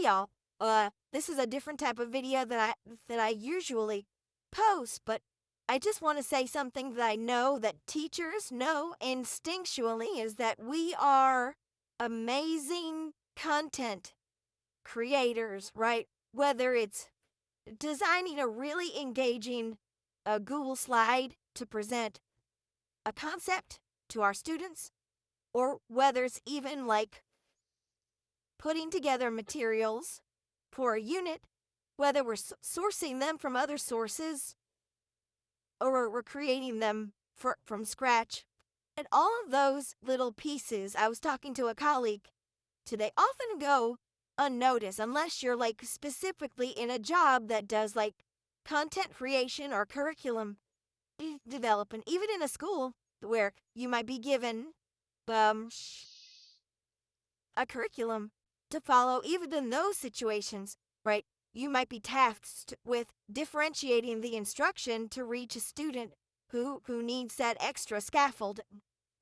y'all. This is a different type of video that I usually post, but I just want to say something that I know that teachers know instinctually is that we are amazing content creators, right? Whether it's designing a really engaging Google slide to present a concept to our students, or whether it's even like putting together materials for a unit, whether we're sourcing them from other sources or we're creating them from scratch. And all of those little pieces, I was talking to a colleague today, often go unnoticed unless you're like specifically in a job that does like content creation or curriculum development, even in a school where you might be given um, a curriculum to follow. Even in those situations, right, you might be tasked with differentiating the instruction to reach a student who needs that extra scaffold,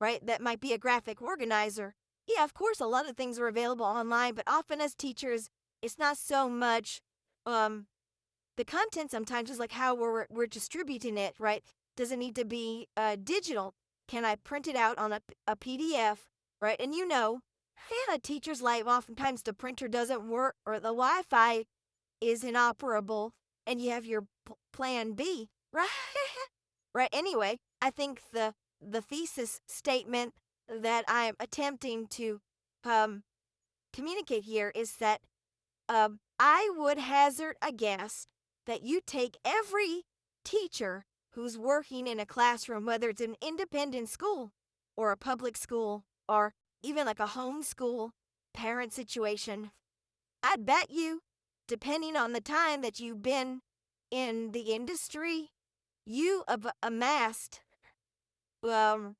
right? That might be a graphic organizer. Yeah, of course, a lot of things are available online, but often as teachers, it's not so much the content sometimes is like how we're distributing it, right? Does it need to be digital? Can I print it out on a PDF, right? And you know, in a teacher's life, oftentimes the printer doesn't work or the Wi-Fi is inoperable and you have your plan B, right? Right. Anyway, I think the thesis statement that I am attempting to communicate here is that I would hazard a guess that you take every teacher who's working in a classroom, whether it's an independent school or a public school or even like a homeschool parent situation. I'd bet you, depending on the time that you've been in the industry, you have amassed an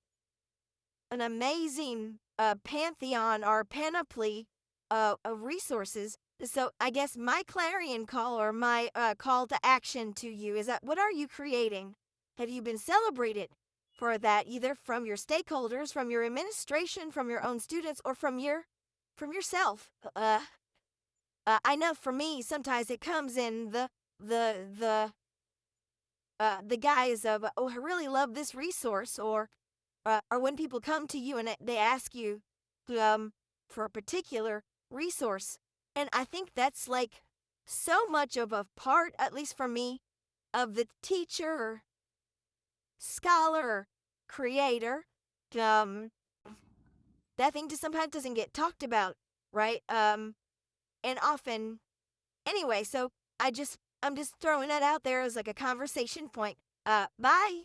amazing pantheon or panoply of resources. So I guess my clarion call or my call to action to you is that what are you creating? Have you been celebrated for that, either from your stakeholders, from your administration, from your own students, or from yourself? I know for me, sometimes it comes in the guise of, oh, I really love this resource, or when people come to you and they ask you for a particular resource. And I think that's like so much of a part, at least for me, of the teacher, scholar, creator. That thing just sometimes doesn't get talked about, right? And often, anyway, so I'm just throwing that out there as like a conversation point. Bye.